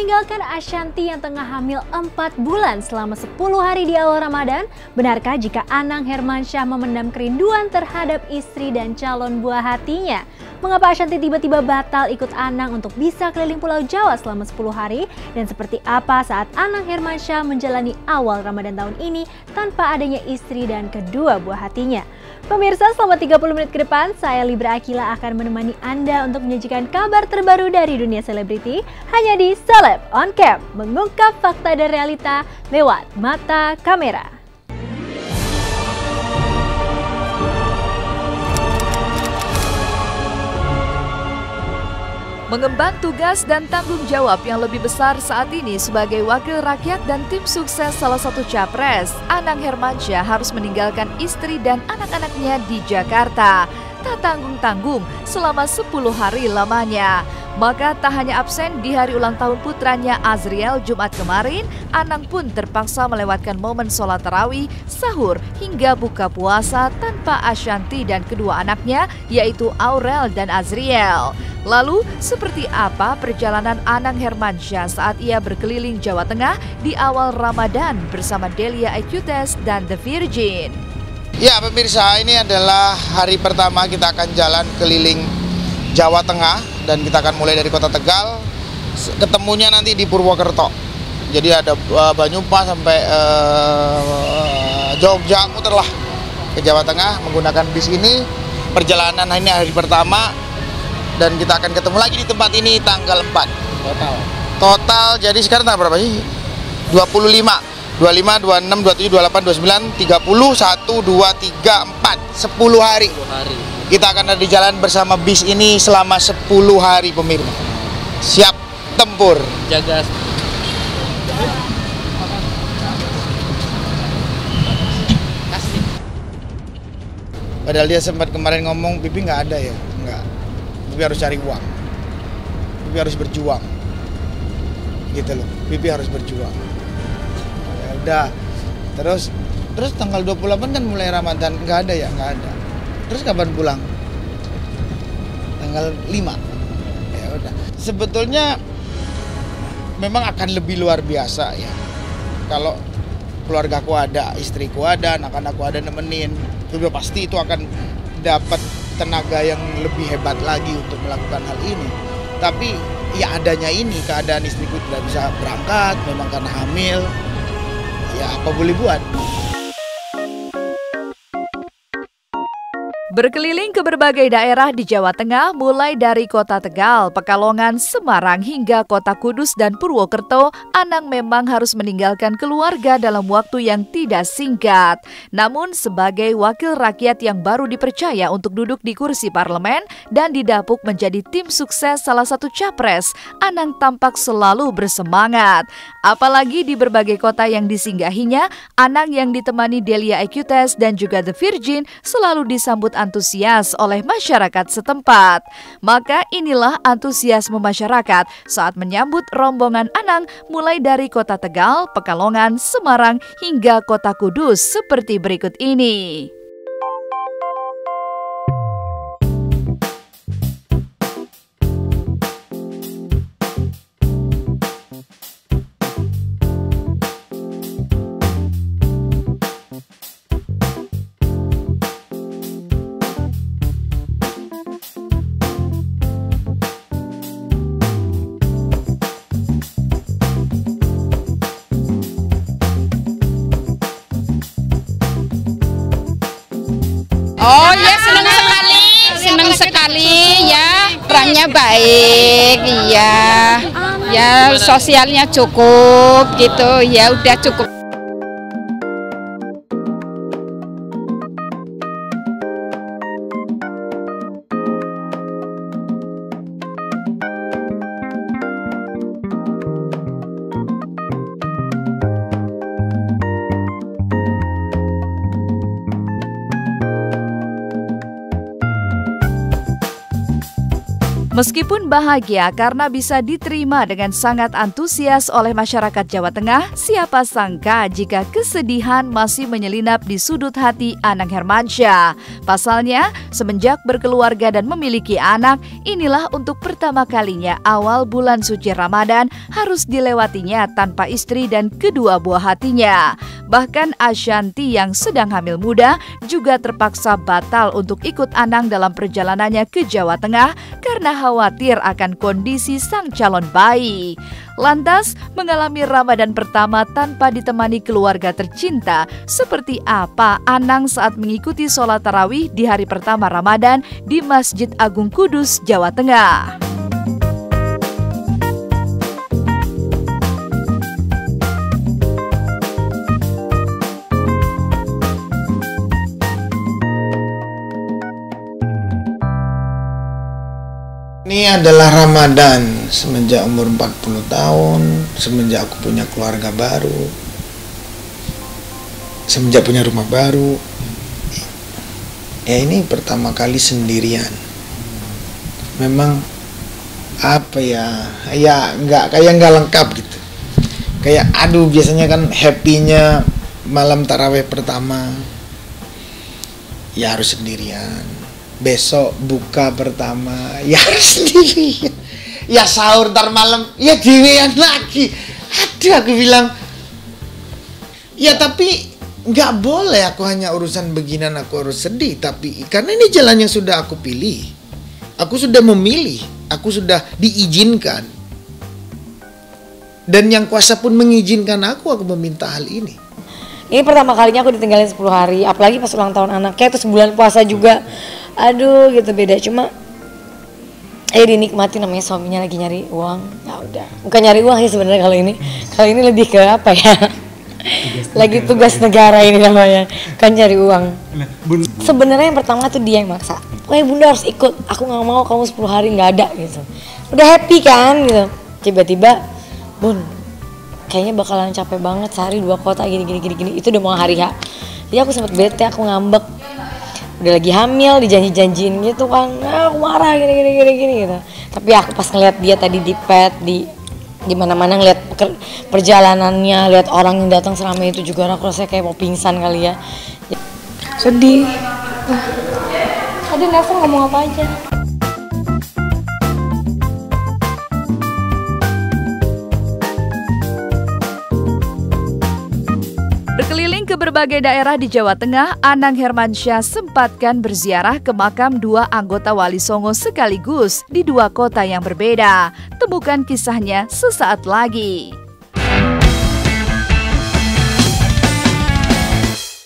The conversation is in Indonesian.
Meninggalkan Ashanti yang tengah hamil 4 bulan selama 10 hari di awal Ramadan, benarkah jika Anang Hermansyah memendam kerinduan terhadap istri dan calon buah hatinya? Mengapa Ashanti tiba-tiba batal ikut Anang untuk bisa keliling Pulau Jawa selama 10 hari? Dan seperti apa saat Anang Hermansyah menjalani awal Ramadan tahun ini tanpa adanya istri dan kedua buah hatinya? Pemirsa, selama 30 menit ke depan, saya Libra Akila akan menemani Anda untuk menyajikan kabar terbaru dari dunia selebriti hanya di Celeb On Cam, mengungkap fakta dan realita lewat mata kamera. Mengemban tugas dan tanggung jawab yang lebih besar saat ini sebagai wakil rakyat dan tim sukses salah satu capres, Anang Hermansyah harus meninggalkan istri dan anak-anaknya di Jakarta. Tak tanggung-tanggung selama 10 hari lamanya. Maka tak hanya absen di hari ulang tahun putranya Azriel Jumat kemarin, Anang pun terpaksa melewatkan momen sholat tarawih, sahur hingga buka puasa tanpa Ashanti dan kedua anaknya yaitu Aurel dan Azriel. Lalu seperti apa perjalanan Anang Hermansyah saat ia berkeliling Jawa Tengah di awal Ramadan bersama Delia Aequites dan The Virgin? Ya pemirsa, ini adalah hari pertama kita akan jalan keliling Jawa Tengah dan kita akan mulai dari kota Tegal, ketemunya nanti di Purwokerto. Jadi ada Banyumas sampai Jogja, muterlah ke Jawa Tengah menggunakan bis ini. Perjalanan ini hari pertama dan kita akan ketemu lagi di tempat ini tanggal 4. Total jadi sekarang tanggal berapa sih? 25. 25, 26, 27, 28, 29, 30, 1, 2, 3, 4, 10 hari. Kita akan ada di jalan bersama bis ini selama 10 hari pemirsa. Siap tempur. Jaga. Padahal dia sempat kemarin ngomong, Pipi nggak ada ya? Nggak. Pipi harus cari uang. Pipi harus berjuang. Gitu loh. Pipi harus berjuang. Udah, terus tanggal 28 kan mulai Ramadan, nggak ada ya, nggak ada. Terus kapan pulang? Tanggal 5. Ya udah. Sebetulnya memang akan lebih luar biasa ya. Kalau keluargaku ada, istriku ada, anak-anakku ada nemenin, sudah pasti itu akan dapat tenaga yang lebih hebat lagi untuk melakukan hal ini. Tapi ya adanya ini, keadaan istriku tidak bisa berangkat, memang karena hamil. Ya apa boleh buat. Berkeliling ke berbagai daerah di Jawa Tengah mulai dari kota Tegal, Pekalongan, Semarang hingga kota Kudus dan Purwokerto, Anang memang harus meninggalkan keluarga dalam waktu yang tidak singkat. Namun sebagai wakil rakyat yang baru dipercaya untuk duduk di kursi parlemen dan didapuk menjadi tim sukses salah satu capres, Anang tampak selalu bersemangat. Apalagi di berbagai kota yang disinggahinya, Anang yang ditemani Delia Aequites dan juga The Virgin selalu disambut antusias oleh masyarakat setempat. Maka inilah antusiasme masyarakat saat menyambut rombongan Anang mulai dari kota Tegal, Pekalongan, Semarang hingga kota Kudus seperti berikut ini. Oh ya, senang sekali ya, perannya baik, iya, ya sosialnya cukup gitu, ya udah cukup. Meskipun bahagia karena bisa diterima dengan sangat antusias oleh masyarakat Jawa Tengah, siapa sangka jika kesedihan masih menyelinap di sudut hati Anang Hermansyah. Pasalnya, semenjak berkeluarga dan memiliki anak, inilah untuk pertama kalinya awal bulan suci Ramadan harus dilewatinya tanpa istri dan kedua buah hatinya. Bahkan Ashanti yang sedang hamil muda juga terpaksa batal untuk ikut Anang dalam perjalanannya ke Jawa Tengah karena khawatir akan kondisi sang calon bayi. Lantas, mengalami Ramadan pertama tanpa ditemani keluarga tercinta, seperti apa Anang saat mengikuti sholat tarawih di hari pertama Ramadan di Masjid Agung Kudus, Jawa Tengah. Ini adalah Ramadan semenjak umur 40 tahun, semenjak aku punya keluarga baru, semenjak punya rumah baru. Ya ini pertama kali sendirian. Memang apa ya nggak lengkap gitu. Kayak biasanya kan happy-nya malam tarawih pertama ya harus sendirian. Besok buka pertama ya harus sendirian. Ya sahur ntar malam ya dewean lagi. Aku bilang ya tapi nggak boleh aku hanya urusan beginian aku harus sedih. Tapi karena ini jalan yang sudah aku pilih, aku sudah memilih, aku sudah diizinkan, dan yang kuasa pun mengizinkan aku meminta hal ini. Ini pertama kalinya aku ditinggalin 10 hari, apalagi pas ulang tahun anaknya itu sebulan puasa juga. Aduh gitu beda, cuma dinikmati, namanya suaminya lagi nyari uang. Ya udah, bukan nyari uang sih sebenarnya kalau ini lebih ke apa ya? Lagi tugas negara ini namanya, kan cari uang. Sebenarnya yang pertama tuh dia yang maksa. Bunda harus ikut, aku nggak mau kamu 10 hari nggak ada gitu. Udah happy kan gitu, tiba-tiba Bun kayaknya bakalan capek banget sehari 2 kota gini. Itu udah mau hari H. Jadi aku sempet bete, aku ngambek. Udah lagi hamil, dijanji-janjiin gitu kan, aku marah gini gitu. Tapi aku pas ngeliat dia tadi di pet, di mana-mana ngeliat perjalanannya, lihat orang yang datang selama itu juga, aku rasanya kayak mau pingsan kali ya. Sedih. Tadi nelfon ngomong apa aja? Berkeliling ke berbagai daerah di Jawa Tengah, Anang Hermansyah sempatkan berziarah ke makam 2 anggota Wali Songo sekaligus di 2 kota yang berbeda. Temukan kisahnya sesaat lagi.